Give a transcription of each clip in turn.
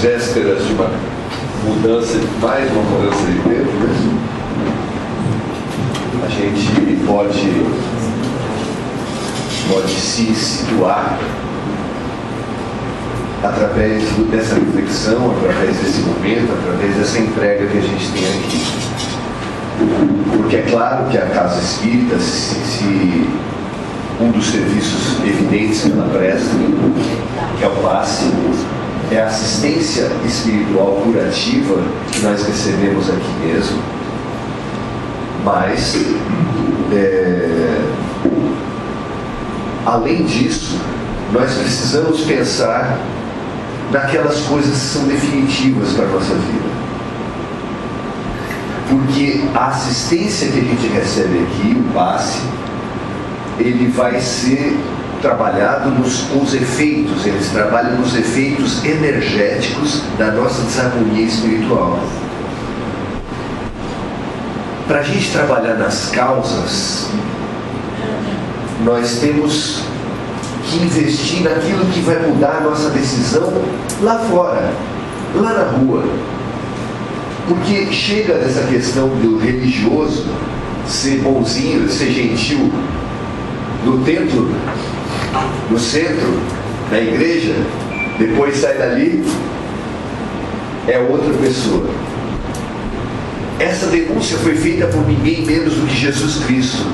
vésperas de uma mudança, mais uma mudança de tempo, né? A gente pode se situar através dessa reflexão, através desse momento, através dessa entrega que a gente tem aqui. Porque é claro que a Casa Espírita, se um dos serviços evidentes que ela presta, que é o passe, é a assistência espiritual curativa que nós recebemos aqui mesmo, mas além disso, nós precisamos pensar naquelas coisas que são definitivas para a nossa vida. Porque a assistência que a gente recebe aqui, o passe, ele vai ser trabalhado com os efeitos, eles trabalham nos efeitos energéticos da nossa desarmonia espiritual. Para a gente trabalhar nas causas, nós temos que investir naquilo que vai mudar a nossa decisão lá fora, lá na rua. Porque chega dessa questão do religioso ser bonzinho, ser gentil no templo, no centro, na igreja, depois sai dali, é outra pessoa. Essa denúncia foi feita por ninguém menos do que Jesus Cristo,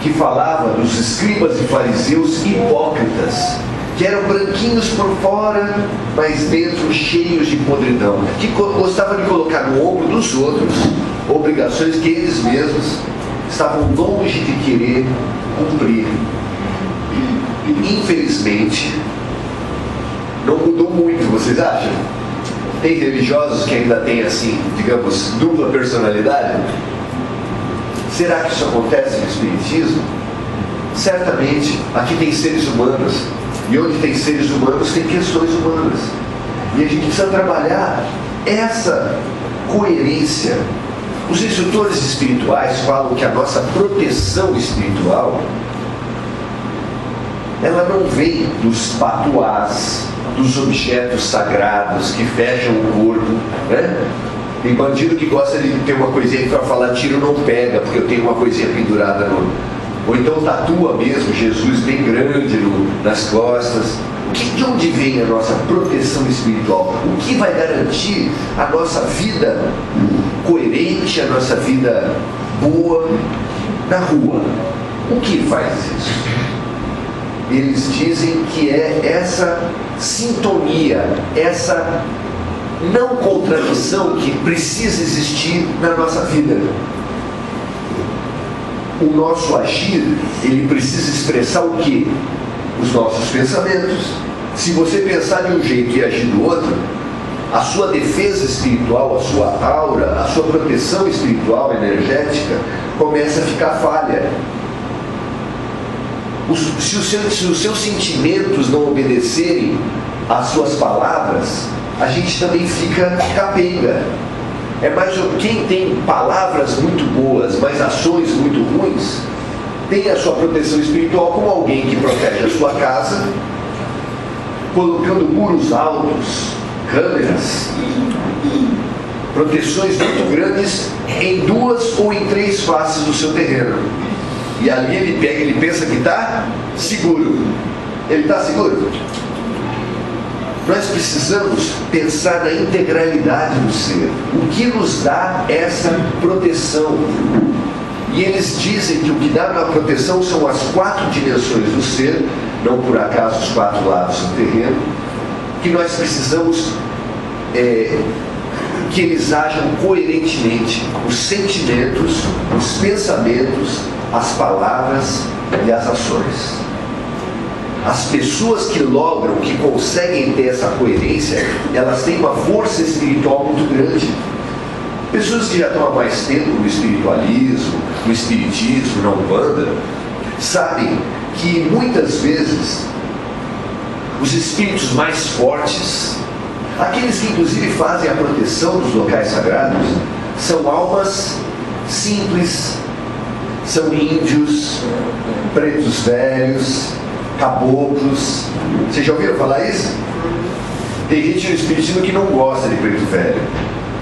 que falava dos escribas e fariseus hipócritas, que eram branquinhos por fora, mas dentro cheios de podridão, que gostavam de colocar no ombro dos outros obrigações que eles mesmos estavam longe de querer cumprir. Infelizmente, não mudou muito, vocês acham? Tem religiosos que ainda têm, assim, digamos, dupla personalidade? Será que isso acontece no Espiritismo? Certamente, aqui tem seres humanos, e onde tem seres humanos tem questões humanas, e a gente precisa trabalhar essa coerência. Os instrutores espirituais falam que a nossa proteção espiritual, ela não vem dos patuás, dos objetos sagrados que fecham o corpo, né? Tem bandido que gosta de ter uma coisinha que vai falar tiro não pega, porque eu tenho uma coisinha pendurada no... Ou então tatua mesmo Jesus bem grande nas costas. De onde vem a nossa proteção espiritual? O que vai garantir a nossa vida coerente, a nossa vida boa na rua? O que faz isso? Eles dizem que é essa sintonia, essa não contradição que precisa existir na nossa vida. O nosso agir, ele precisa expressar o quê? Os nossos pensamentos. Se você pensar de um jeito e agir do outro, a sua defesa espiritual, a sua aura, a sua proteção espiritual, energética, começa a ficar falha. Se os seus sentimentos não obedecerem às suas palavras, a gente também fica capenga. É mais quem tem palavras muito boas, mas ações muito ruins, tem a sua proteção espiritual como alguém que protege a sua casa, colocando muros altos, câmeras, proteções muito grandes em 2 ou em 3 faces do seu terreno. E ali ele pensa que está seguro. Ele está seguro? Nós precisamos pensar na integralidade do ser. O que nos dá essa proteção? E eles dizem que o que dá a proteção são as 4 dimensões do ser, não por acaso os 4 lados do terreno, que nós precisamos que eles ajam coerentemente. Os sentimentos, os pensamentos, as palavras e as ações. As pessoas que logram, que conseguem ter essa coerência, elas têm uma força espiritual muito grande. Pessoas que já estão há mais tempo no espiritualismo, no espiritismo, na Umbanda, sabem que muitas vezes os espíritos mais fortes, aqueles que inclusive fazem a proteção dos locais sagrados, são almas simples, são índios, pretos velhos, caboclos. Vocês já ouviram falar isso? Tem gente no espiritismo que não gosta de preto velho.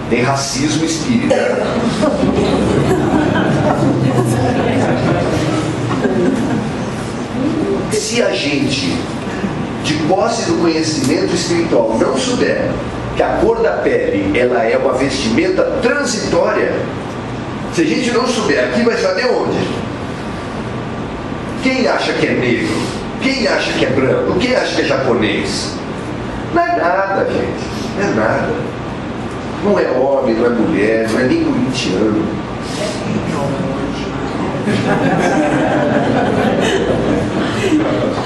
Tem racismo espírita. Se a gente, de posse do conhecimento espiritual, não souber que a cor da pele ela é uma vestimenta transitória, se a gente não souber, aqui vai saber onde? Quem acha que é negro? Quem acha que é branco? Quem acha que é japonês? Não é nada, gente. Não é nada. Não é homem, não é mulher, não é nem corintiano.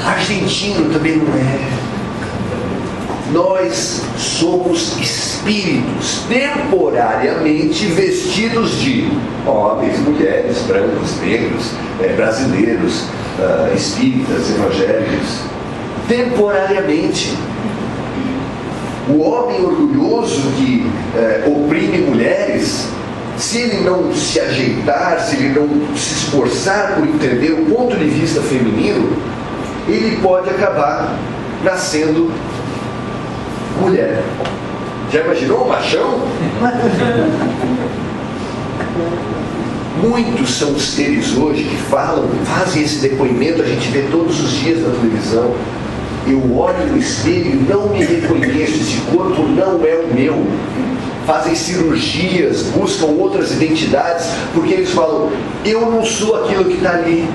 Argentino também não é. Nós somos espíritos temporariamente vestidos de homens, mulheres, brancos, negros, brasileiros, espíritas, evangélicos. Temporariamente. O homem orgulhoso que oprime mulheres, se ele não se ajeitar, se ele não se esforçar por entender o ponto de vista feminino, ele pode acabar nascendo mulher. Já imaginou um machão? Muitos são os seres hoje que fazem esse depoimento, a gente vê todos os dias na televisão. Eu olho no espelho e não me reconheço, esse corpo não é o meu. Fazem cirurgias, buscam outras identidades, porque eles falam, eu não sou aquilo que está ali.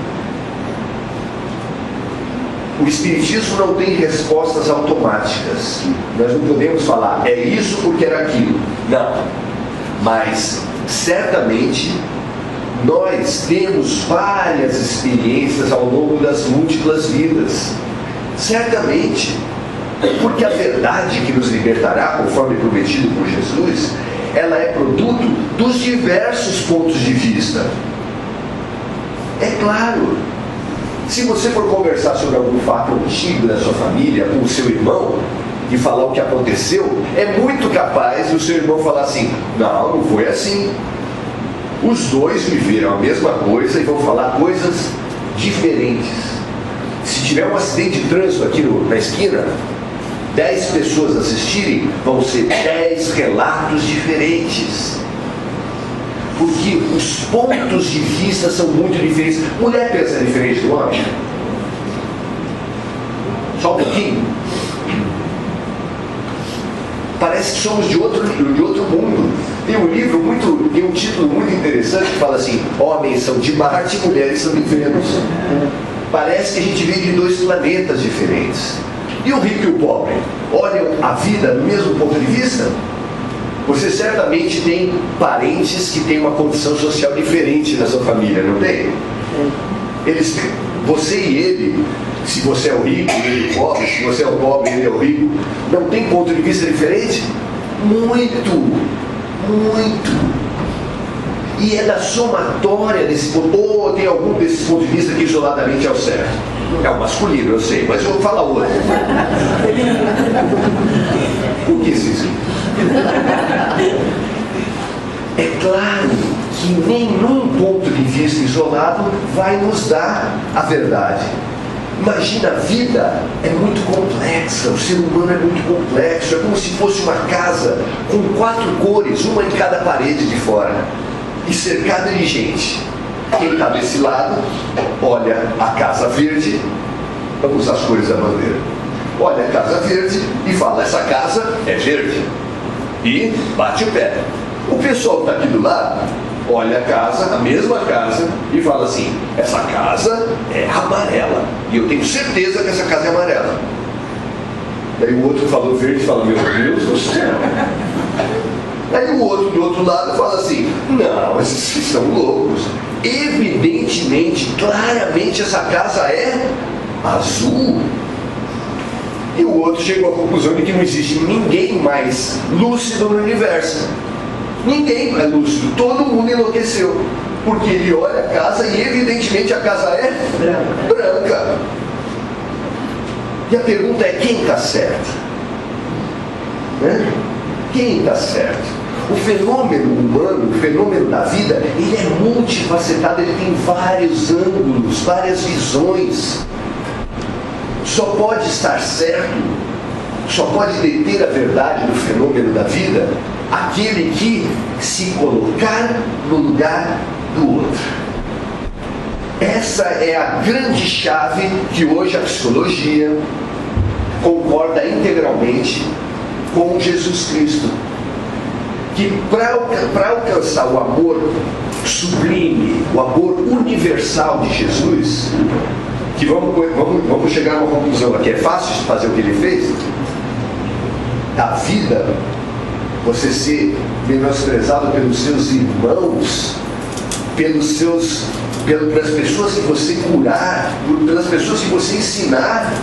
O espiritismo não tem respostas automáticas. Nós não podemos falar, é isso porque era aquilo. Não. Mas, certamente, nós temos várias experiências ao longo das múltiplas vidas. Certamente, porque a verdade que nos libertará, conforme prometido por Jesus, ela é produto dos diversos pontos de vista. É claro, se você for conversar sobre algum fato antigo da sua família com o seu irmão e falar o que aconteceu, é muito capaz do seu irmão falar assim, não foi assim. Os dois viveram a mesma coisa e vão falar coisas diferentes. Se tiver um acidente de trânsito aqui na esquina, 10 pessoas assistirem, vão ser 10 relatos diferentes. Porque os pontos de vista são muito diferentes. Mulher pensa diferente do homem? Só um pouquinho. Parece que somos de outro mundo. Tem um título muito interessante que fala assim, homens são de Marte e mulheres são de Vênus. Parece que a gente vem de 2 planetas diferentes. E o rico e o pobre olham a vida do mesmo ponto de vista? Você certamente tem parentes que têm uma condição social diferente na sua família, não tem? Você e ele, se você é o rico e ele é o pobre, se você é o pobre e ele é o rico, não tem ponto de vista diferente? Muito, muito. E é da somatória desse ponto, ou tem algum desses pontos de vista que isoladamente é o certo. É o masculino, eu sei, mas eu vou falar outro. Por que isso? É claro que nenhum ponto de vista isolado vai nos dar a verdade. Imagina, a vida é muito complexa, o ser humano é muito complexo, é como se fosse uma casa com 4 cores, uma em cada parede de fora, e cercada de gente. Quem está desse lado, olha a casa verde, vamos usar as cores da bandeira, olha a casa verde e fala, essa casa é verde, e bate o pé. O pessoal que está aqui do lado, olha a casa, a mesma casa, e fala assim, essa casa é amarela, e eu tenho certeza que essa casa é amarela. Daí o outro falou verde e fala, meu Deus do céu. Aí o outro do outro lado fala assim, não, esses são loucos. Evidentemente, claramente essa casa é azul. E o outro chegou à conclusão de que não existe ninguém mais lúcido no universo. Ninguém é lúcido, todo mundo enlouqueceu. Porque ele olha a casa e evidentemente a casa é branca. E a pergunta é, quem está certo? Quem está certo? O fenômeno humano, o fenômeno da vida, ele é multifacetado, ele tem vários ângulos, várias visões. Só pode estar certo, só pode deter a verdade do fenômeno da vida aquele que se colocar no lugar do outro. Essa é a grande chave que hoje a psicologia concorda integralmente com Jesus Cristo. Que para alcançar o amor sublime, o amor universal de Jesus, que vamos chegar a uma conclusão aqui, é fácil de fazer o que ele fez? A vida, você ser menosprezado pelos seus irmãos, pelas pessoas que você curar, pelas pessoas que você ensinar,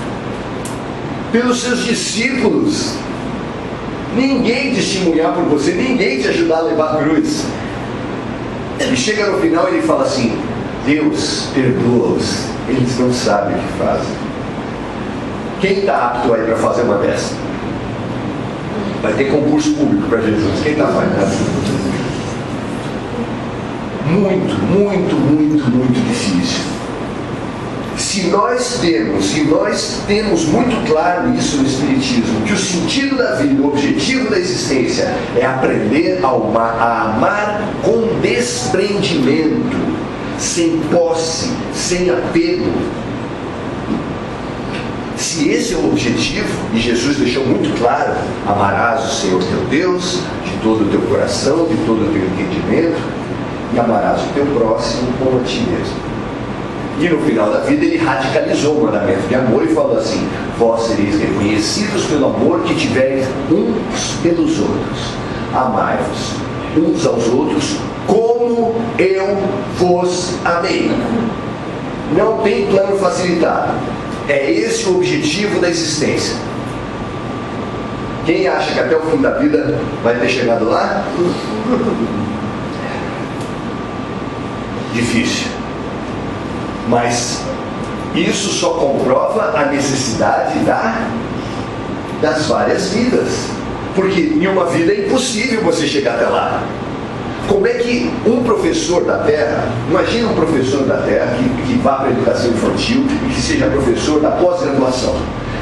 pelos seus discípulos, ninguém testemunhar por você, ninguém te ajudar a levar a cruz. E chega no final e ele fala assim: Deus, perdoa-os, eles não sabem o que fazem. Quem está apto aí para fazer uma dessa? Vai ter concurso público para Jesus. Quem está fazendo? Muito difícil. Se nós temos muito claro isso no Espiritismo, que o sentido da vida, o objetivo da existência é aprender a amar com desprendimento, sem posse, sem apego. Se esse é o objetivo, e Jesus deixou muito claro: amarás o Senhor teu Deus de todo o teu coração, de todo o teu entendimento, e amarás o teu próximo como a ti mesmo. E no final da vida ele radicalizou o mandamento de amor e falou assim: vós sereis reconhecidos pelo amor que tivereis uns pelos outros. Amai-vos uns aos outros como eu vos amei. Não tem plano facilitado. É esse o objetivo da existência. Quem acha que até o fim da vida vai ter chegado lá? Difícil. Mas isso só comprova a necessidade das várias vidas. Porque em uma vida é impossível você chegar até lá. Como é que um professor da Terra, imagina um professor da Terra que vá para a educação infantil e que seja professor da pós-graduação,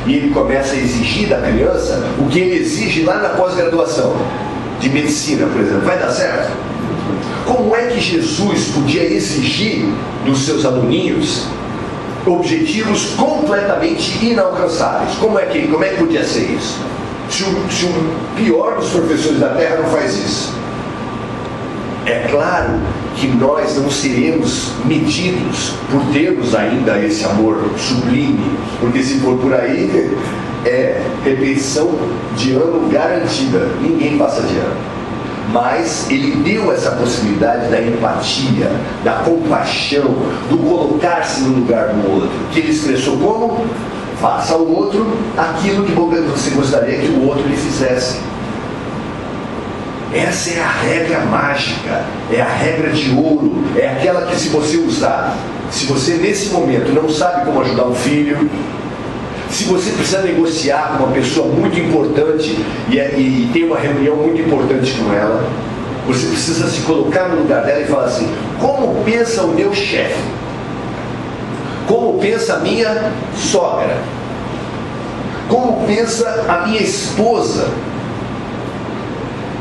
e ele começa a exigir da criança o que ele exige lá na pós-graduação, de medicina, por exemplo, vai dar certo? Como é que Jesus podia exigir dos seus aluninhos objetivos completamente inalcançáveis? Como é que podia ser isso? Se o pior dos professores da Terra não faz isso. É claro que nós não seremos medidos por termos ainda esse amor sublime, porque se for por aí, é repetição de ano garantida, ninguém passa de ano. Mas ele deu essa possibilidade da empatia, da compaixão, do colocar-se no lugar do outro, que ele expressou como: faça ao outro aquilo que você gostaria que o outro lhe fizesse. Essa é a regra mágica, é a regra de ouro, é aquela que, se você usar, se você nesse momento não sabe como ajudar um filho, se você precisa negociar com uma pessoa muito importante e tem uma reunião muito importante com ela, você precisa se colocar no lugar dela e falar assim: como pensa o meu chefe? Como pensa a minha sogra? Como pensa a minha esposa?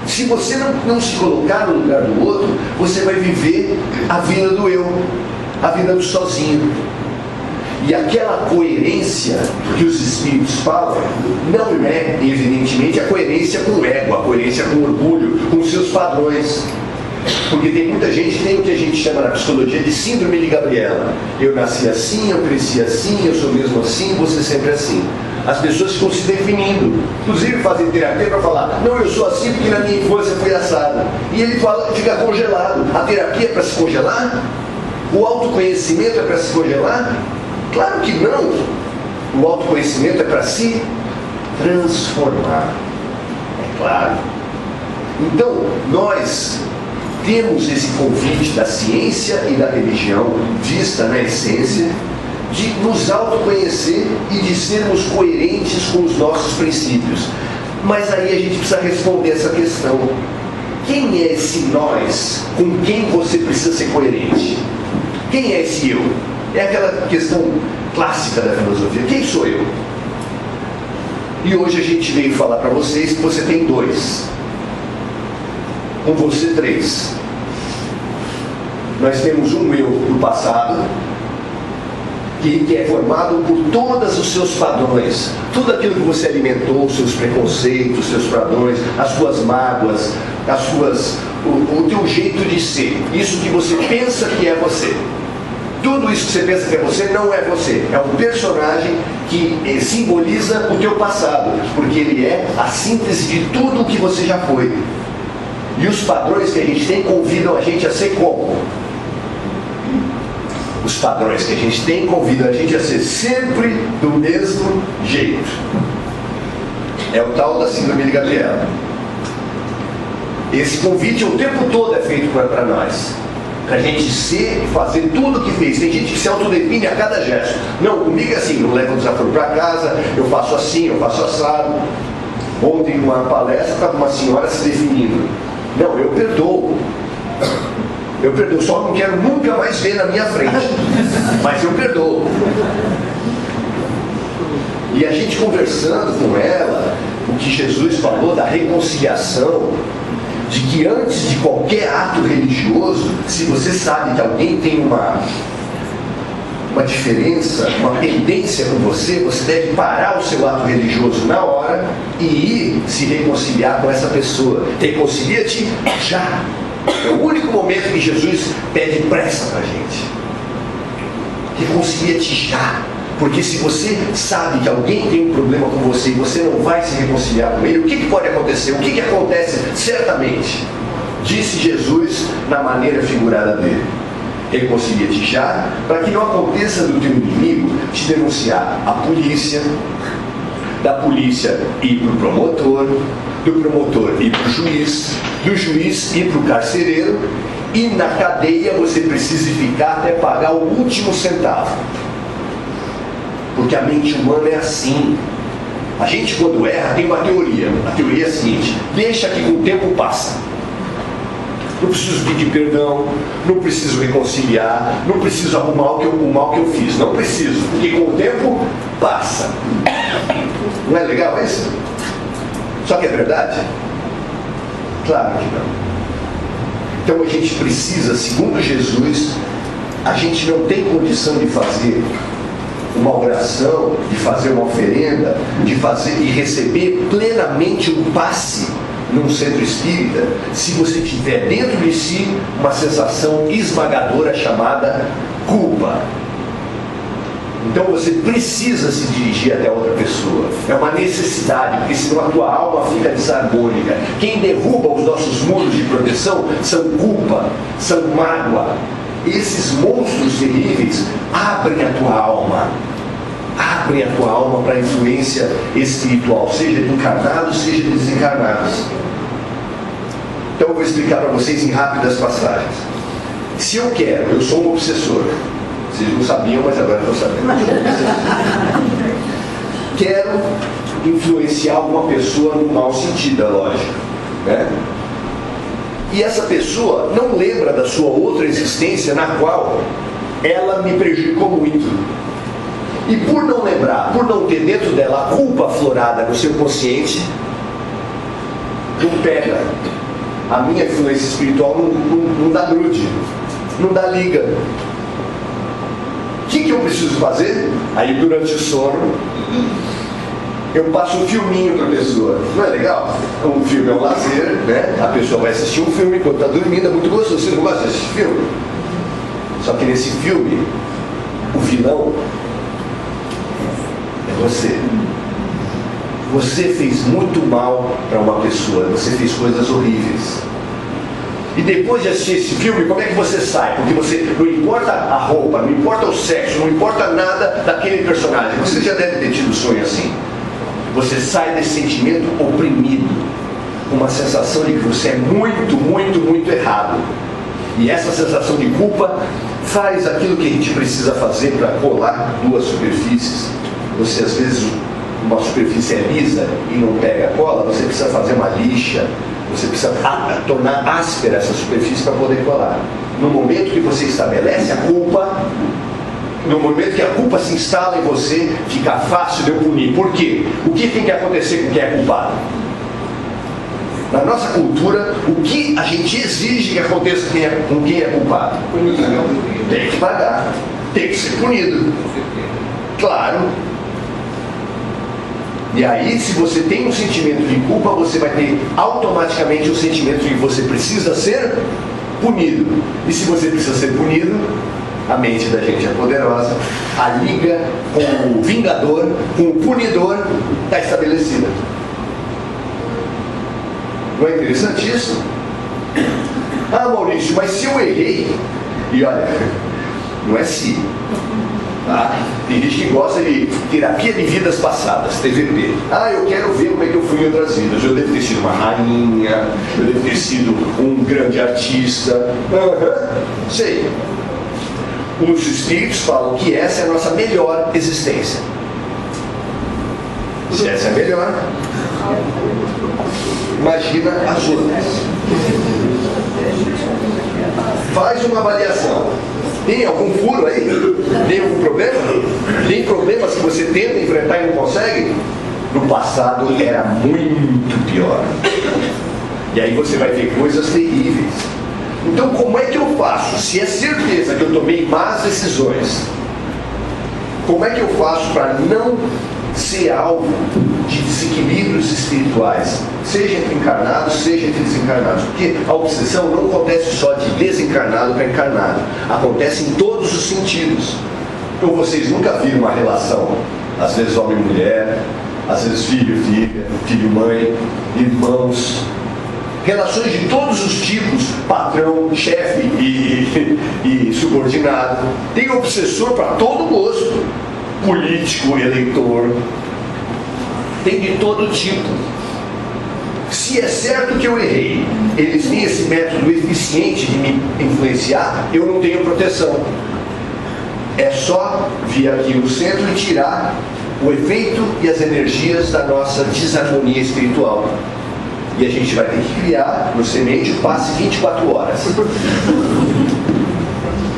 Se você não se colocar no lugar do outro, você vai viver a vida do eu, a vida do sozinho. E aquela coerência que os espíritos falam não é, evidentemente, a coerência com o ego, a coerência com o orgulho, com os seus padrões. Porque tem muita gente que tem o que a gente chama na psicologia de síndrome de Gabriela. Eu nasci assim, eu cresci assim, eu sou mesmo assim, você sempre assim. As pessoas ficam se definindo, inclusive fazem terapia para falar: não, eu sou assim porque na minha infância foi assado. E ele fica congelado. A terapia é para se congelar? O autoconhecimento é para se congelar? Claro que não. O autoconhecimento é para se transformar. É claro. Então, nós temos esse convite da ciência e da religião, vista na essência, de nos autoconhecer e de sermos coerentes com os nossos princípios. Mas aí a gente precisa responder essa questão: quem é esse nós com quem você precisa ser coerente? Quem é esse eu? É aquela questão clássica da filosofia: quem sou eu? E hoje a gente veio falar para vocês que você tem 2. Com você 3. Nós temos um eu do passado, que é formado por todos os seus padrões, tudo aquilo que você alimentou, os seus preconceitos, os seus padrões, as suas mágoas, o teu jeito de ser, isso que você pensa que é você. Tudo isso que você pensa que é você não é você, é um personagem que simboliza o teu passado, porque ele é a síntese de tudo o que você já foi. E os padrões que a gente tem convidam a gente a ser como? Os padrões que a gente tem convidam a gente a ser sempre do mesmo jeito. É o tal da síndrome de Gabriela. Esse convite o tempo todo é feito para nós, para a gente ser e fazer tudo o que fez. Tem gente que se autodefine a cada gesto. Não, comigo é assim, eu levo o desaforo para casa, eu faço assim, eu faço assado. Ontem numa palestra estava uma senhora se definindo. Não, eu perdoo. Eu perdoo, só não quero nunca mais ver na minha frente. Mas eu perdoo. E a gente conversando com ela, o que Jesus falou da reconciliação, de que antes de qualquer ato religioso, se você sabe que alguém tem uma diferença, uma pendência com você, você deve parar o seu ato religioso na hora e ir se reconciliar com essa pessoa. Reconcilia-te já. É o único momento que Jesus pede pressa para a gente. Reconcilia-te já. Porque se você sabe que alguém tem um problema com você e você não vai se reconciliar com ele, o que pode acontecer? O que acontece certamente? Disse Jesus na maneira figurada dele. Reconcilia-te já, para que não aconteça do teu inimigo te denunciar à polícia, da polícia ir para o promotor, do promotor ir para o juiz, do juiz ir para o carcereiro, e na cadeia você precisa ficar até pagar o último centavo. Porque a mente humana é assim. A gente, quando erra, tem uma teoria. A teoria é a seguinte: deixa que com o tempo passa. Não preciso pedir perdão, não preciso reconciliar, não preciso arrumar o mal que eu fiz. Não preciso, porque com o tempo passa. Não é legal isso? Só que é verdade? Claro que não. Então a gente precisa, segundo Jesus, a gente não tem condição de fazer uma oração, de fazer uma oferenda, de fazer e receber plenamente um passe num centro espírita, se você tiver dentro de si uma sensação esmagadora chamada culpa. Então você precisa se dirigir até outra pessoa. É uma necessidade, porque senão a tua alma fica desarmônica. Quem derruba os nossos muros de proteção são culpa, são mágoa. Esses monstros terríveis abrem a tua alma. Abrem a tua alma para a influência espiritual, seja de encarnados, seja de desencarnados. Então eu vou explicar para vocês em rápidas passagens. Se eu quero, eu sou um obsessor. Vocês não sabiam, mas agora estão sabendo. Quero influenciar alguma pessoa no mau sentido, é lógico, né? E essa pessoa não lembra da sua outra existência na qual ela me prejudicou muito. E por não lembrar, por não ter dentro dela a culpa aflorada no seu consciente, não pega. A minha influência espiritual não dá grude, não dá liga. O que eu preciso fazer? Aí durante o sono, eu passo um filminho para a pessoa. Não é legal? Um filme é um lazer, né? A pessoa vai assistir um filme enquanto está dormindo, é muito gostoso. Você não gosta de assistir filme? Só que nesse filme, o vilão é você. Você fez muito mal para uma pessoa, você fez coisas horríveis. E depois de assistir esse filme, como é que você sai? Porque você não importa a roupa, não importa o sexo, não importa nada daquele personagem. Você já deve ter tido um sonho assim. Você sai desse sentimento oprimido, com uma sensação de que você é muito, muito, muito errado. E essa sensação de culpa faz aquilo que a gente precisa fazer para colar duas superfícies. Você às vezes, uma superfície é lisa e não pega a cola, você precisa fazer uma lixa. Você precisa tornar áspera essa superfície para poder colar. No momento que você estabelece a culpa, No momento que a culpa se instala em você, fica fácil de eu punir. Por quê? O que tem que acontecer com quem é culpado? Na nossa cultura, o que a gente exige que aconteça com quem é culpado? Tem que pagar, tem que ser punido. Claro. E aí, se você tem um sentimento de culpa, você vai ter automaticamente o sentimento de que você precisa ser punido. E se você precisa ser punido, a mente da gente é poderosa, a liga com o vingador, com o punidor, está estabelecida. Não é interessante isso? Ah, Maurício, mas se eu errei, e olha, não é se, tá? Tem gente que gosta de terapia de vidas passadas, TVP. Ah, eu quero ver como é que eu fui em outras vidas. Eu devo ter sido uma rainha, eu devo ter sido um grande artista. Sei. Os espíritos falam que essa é a nossa melhor existência. Se essa é a melhor, imagina as outras. Faz uma avaliação. Tem algum furo aí? Tem algum problema? Tem problemas que você tenta enfrentar e não consegue? No passado era muito pior. E aí você vai ter coisas terríveis. Então como é que eu faço? Se é certeza que eu tomei más decisões, como é que eu faço para não ser alvo de desequilíbrios espirituais, seja entre encarnados, seja entre desencarnados? Porque a obsessão não acontece só de desencarnado para encarnado, acontece em todos os sentidos. Então vocês nunca viram uma relação, às vezes homem e mulher, às vezes filho e filha, filho e mãe, irmãos, relações de todos os tipos, patrão, chefe e subordinado. Tem obsessor para todo gosto, político, eleitor, tem de todo tipo. Se é certo que eu errei, eles têm esse método eficiente de me influenciar, eu não tenho proteção. É só vir aqui no centro e tirar o efeito e as energias da nossa desarmonia espiritual. E a gente vai ter que criar no semente o passe 24 horas.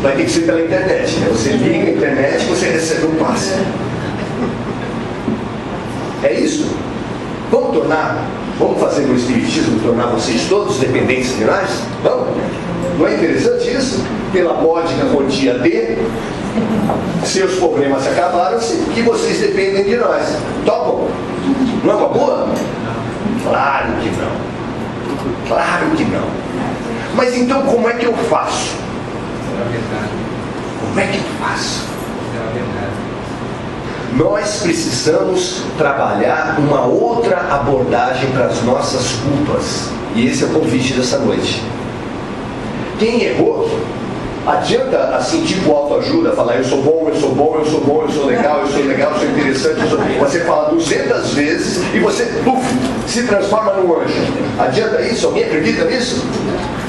Vai ter que ser pela internet, né? Você liga a internet e você recebe um passe. É isso? Vamos fazer no Espiritismo tornar vocês todos dependentes de nós? Vamos? Não é interessante isso? Pela módica quantia de seus problemas acabaram-se, que vocês dependem de nós. Topam? Não é uma boa? Claro que não. Claro que não. Mas então como é que eu faço? Como é que eu faço? Nós precisamos trabalhar uma outra abordagem para as nossas culpas. E esse é o convite dessa noite. Quem errou, adianta assim, tipo autoajuda, falar eu sou bom, eu sou bom, eu sou bom, eu sou legal, eu sou interessante, você fala 200 vezes e você, se transforma num anjo. Adianta isso? Alguém acredita nisso?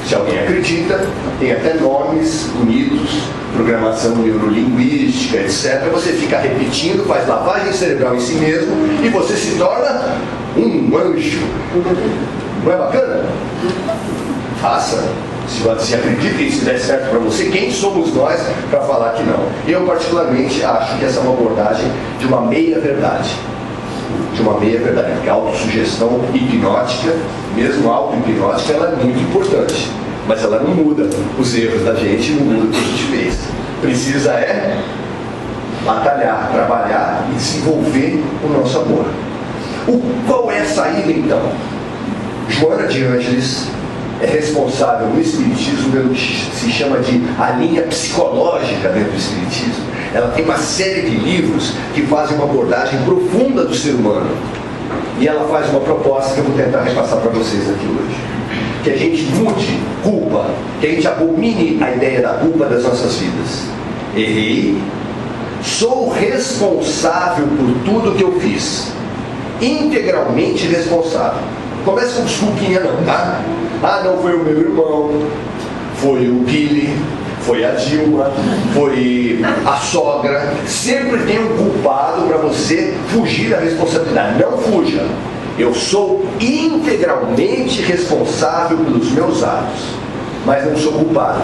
Se alguém acredita, tem até nomes bonitos, programação neurolinguística, etc. Você fica repetindo, faz lavagem cerebral em si mesmo e você se torna um anjo. Não é bacana? Faça. Se acredita e se der certo para você, quem somos nós para falar que não? Eu particularmente acho que essa é uma abordagem de uma meia-verdade. Porque a autossugestão hipnótica, mesmo auto-hipnótica, ela é muito importante. Mas ela não muda os erros da gente, não muda o que a gente fez. Precisa batalhar, trabalhar e desenvolver o nosso amor. Qual é a saída então? Joana de Ângeles é responsável no Espiritismo pelo que se chama de a linha psicológica dentro do Espiritismo. Ela tem uma série de livros que fazem uma abordagem profunda do ser humano. E ela faz uma proposta que eu vou tentar repassar para vocês aqui hoje. Que a gente mude culpa, que a gente abomine a ideia da culpa das nossas vidas. Errei, sou responsável por tudo que eu fiz. Integralmente responsável. Começa com desculpinha não, tá? Ah, não foi o meu irmão, foi o Billy, foi a Dilma, foi a sogra. Sempre tem um culpado para você fugir da responsabilidade. Não fuja. Eu sou integralmente responsável pelos meus atos, mas não sou culpado.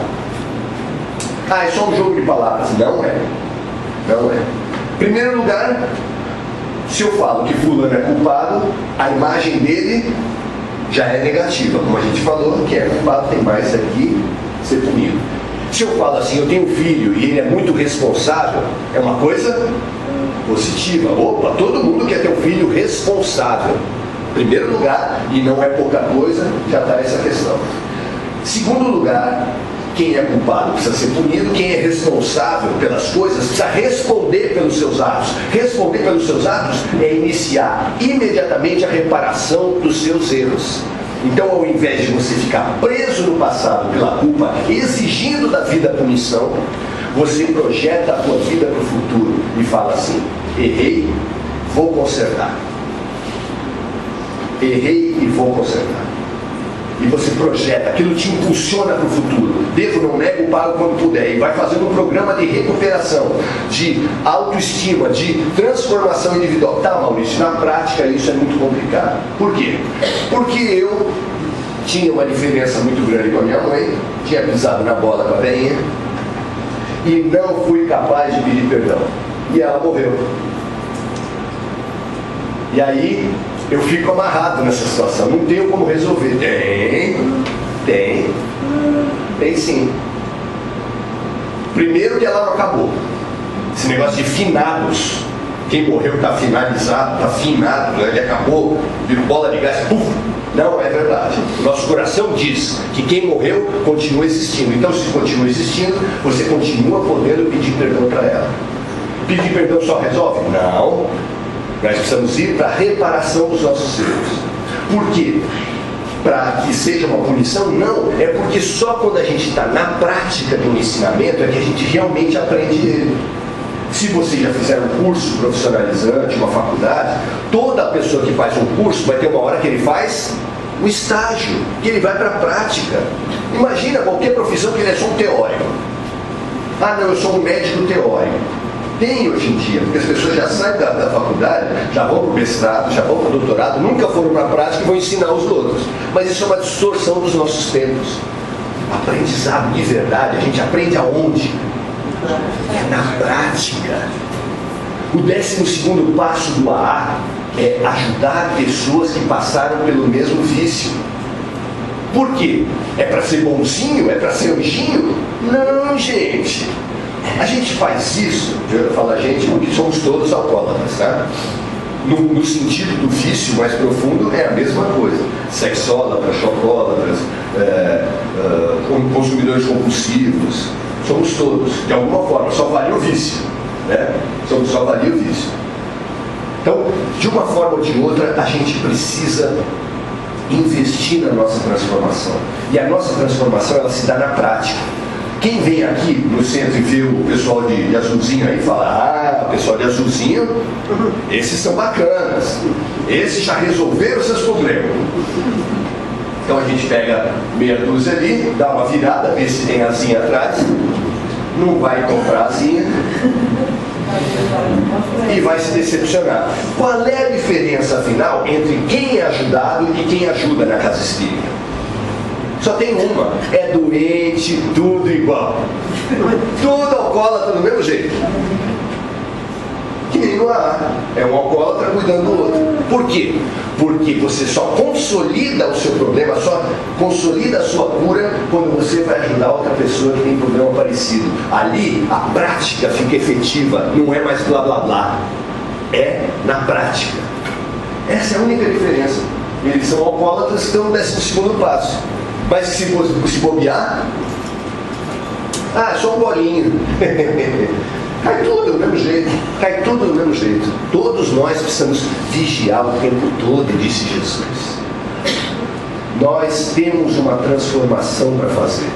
Ah, é só um jogo de palavras. Não é. Não é. Em primeiro lugar, se eu falo que fulano é culpado, a imagem dele já é negativa. Como a gente falou, quem é culpado tem mais aqui ser punido. Se eu falo assim, eu tenho um filho e ele é muito responsável, é uma coisa positiva. Opa, todo mundo quer ter um filho responsável. Em primeiro lugar, e não é pouca coisa, já está essa questão. Segundo lugar, quem é culpado precisa ser punido, quem é responsável pelas coisas precisa responder pelos seus atos. Responder pelos seus atos é iniciar imediatamente a reparação dos seus erros. Então, ao invés de você ficar preso no passado pela culpa, exigindo da vida a punição, você projeta a tua vida para o futuro e fala assim: errei, vou consertar. Errei e vou consertar. E você projeta, aquilo te impulsiona para o futuro. Devo, não nego, pago quando puder. E vai fazendo um programa de recuperação, de autoestima, de transformação individual. Tá, Maurício, na prática isso é muito complicado. Por quê? Porque eu tinha uma diferença muito grande com a minha mãe, tinha pisado na bola com a velhinha, e não fui capaz de pedir perdão. E ela morreu. E aí eu fico amarrado nessa situação, não tenho como resolver. Tem sim. Primeiro que ela não acabou. Esse negócio de finados, quem morreu está finalizado, está finado, ele acabou, virou bola de gás, puf. Não é verdade. O nosso coração diz que quem morreu continua existindo. Então, se continua existindo, você continua podendo pedir perdão para ela. Pedir perdão só resolve? Não. Nós precisamos ir para a reparação dos nossos erros. Por quê? Para que seja uma punição? Não. É porque só quando a gente está na prática do ensinamento é que a gente realmente aprende ele. Se você já fizer um curso profissionalizante, uma faculdade, toda pessoa que faz um curso vai ter uma hora que ele faz o estágio, que ele vai para a prática. Imagina qualquer profissão que ele é só um teórico. Ah, não, eu sou um médico teórico. Tem hoje em dia, porque as pessoas já saem da faculdade, já vão para o mestrado, já vão para o doutorado, nunca foram para a prática e vão ensinar os outros. Mas isso é uma distorção dos nossos tempos. Aprendizado de verdade, a gente aprende aonde? É na prática. O 12º passo do AA é ajudar pessoas que passaram pelo mesmo vício. Por quê? É para ser bonzinho? É para ser anjinho? Não, gente. A gente faz isso, eu falo a gente porque somos todos alcoólatras, tá? No sentido do vício mais profundo é a mesma coisa. Sexólatras, chocólatras, consumidores compulsivos, somos todos, de alguma forma, só varia o vício, né? Só varia o vício. Então, de uma forma ou de outra, a gente precisa investir na nossa transformação. E a nossa transformação, ela se dá na prática. Quem vem aqui no centro e vê o pessoal de azulzinho aí fala: ah, o pessoal de azulzinho, esses são bacanas, esses já resolveram seus problemas. Então a gente pega meia dúzia ali, dá uma virada, vê se tem asinha atrás, não vai comprar asinha e vai se decepcionar. Qual é a diferença, afinal, entre quem é ajudado e quem ajuda na casa espírita? Só tem uma: é doente, tudo igual. Tudo alcoólatra do mesmo jeito. Que nem no AA. É um alcoólatra cuidando do outro. Por quê? Porque você só consolida o seu problema, só consolida a sua cura quando você vai ajudar outra pessoa que tem problema parecido. Ali a prática fica efetiva, não é mais blá blá blá. É na prática. Essa é a única diferença. Eles são alcoólatras que estão no 12º passo. Mas se bobear, só um bolinho. Cai tudo do mesmo jeito. Cai tudo do mesmo jeito. Todos nós precisamos vigiar o tempo todo, disse Jesus. Nós temos uma transformação para fazer.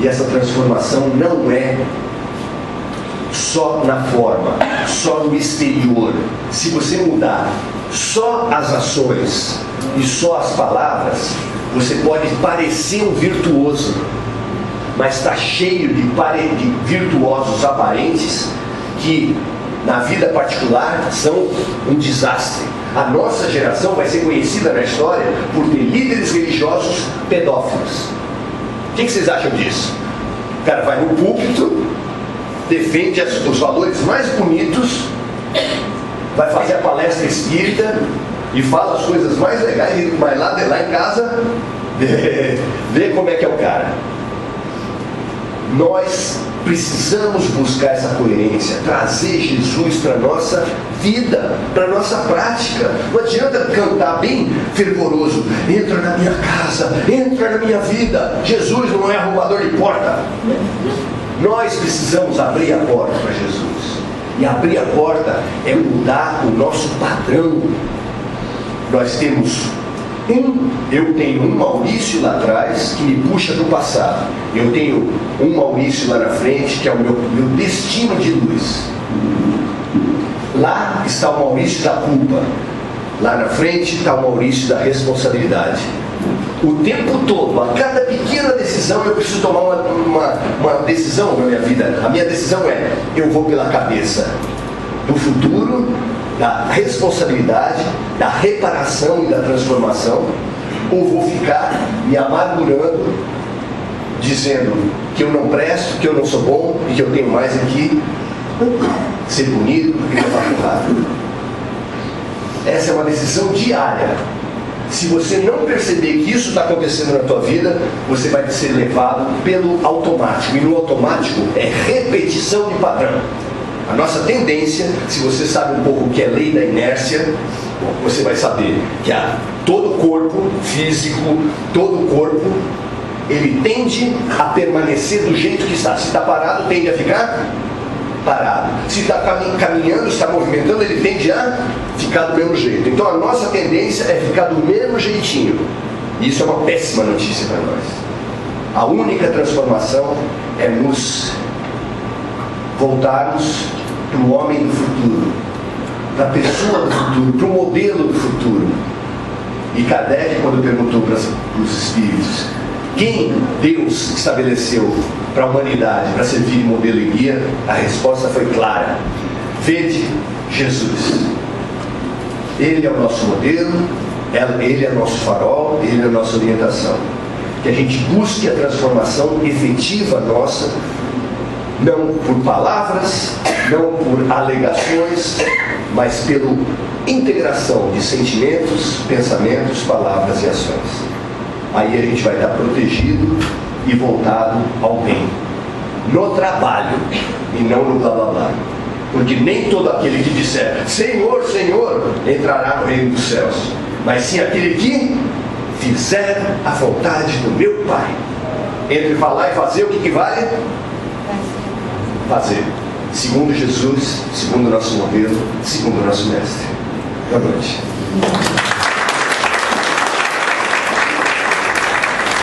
E essa transformação não é só na forma, só no exterior. Se você mudar só as ações e só as palavras, você pode parecer um virtuoso, mas está cheio de virtuosos aparentes que na vida particular são um desastre. A nossa geração vai ser conhecida na história por ter líderes religiosos pedófilos. O que vocês acham disso? O cara vai no púlpito, defende os valores mais bonitos, vai fazer a palestra espírita e fala as coisas mais legais, mas lá em casa vê como é que é o cara. Nós precisamos buscar essa coerência, trazer Jesus para a nossa vida, para a nossa prática. Não adianta cantar bem fervoroso: entra na minha casa, entra na minha vida. Jesus não é arrombador de porta. Nós precisamos abrir a porta para Jesus. E abrir a porta é mudar o nosso padrão. Nós temos eu tenho um Maurício lá atrás que me puxa do passado. Eu tenho um Maurício lá na frente que é o meu destino de luz. Lá está o Maurício da culpa. Lá na frente está o Maurício da responsabilidade. O tempo todo, a cada pequena decisão, eu preciso tomar uma decisão na minha vida. A minha decisão é: eu vou pela cabeça do futuro, da responsabilidade, da reparação e da transformação, ou vou ficar me amargurando, dizendo que eu não presto, que eu não sou bom e que eu tenho mais aqui ser bonito do que levar porrada. Essa é uma decisão diária. Se você não perceber que isso está acontecendo na tua vida, você vai ser levado pelo automático. E no automático é repetição de padrão. A nossa tendência, se você sabe um pouco o que é lei da inércia, você vai saber que todo corpo físico, todo corpo, ele tende a permanecer do jeito que está. Se está parado, tende a ficar parado. Se está caminhando, está movimentando, ele tende a ficar do mesmo jeito. Então a nossa tendência é ficar do mesmo jeitinho. E isso é uma péssima notícia para nós. A única transformação é nos voltarmos para o homem do futuro, para a pessoa do futuro, para o modelo do futuro. E Kardec, quando perguntou para os espíritos quem Deus estabeleceu para a humanidade, para servir de modelo e guia, a resposta foi clara: vede Jesus. Ele é o nosso modelo, ele é o nosso farol, ele é a nossa orientação. Que a gente busque a transformação efetiva nossa, não por palavras, não por alegações, mas pela integração de sentimentos, pensamentos, palavras e ações. Aí a gente vai estar protegido e voltado ao bem, no trabalho e não no blá blá blá. Porque nem todo aquele que disser Senhor, Senhor, entrará no reino dos céus, mas sim aquele que fizer a vontade do meu Pai. Entre falar e fazer, o que vale? Fazer, segundo Jesus, segundo o nosso modelo, segundo o nosso mestre. Boa noite.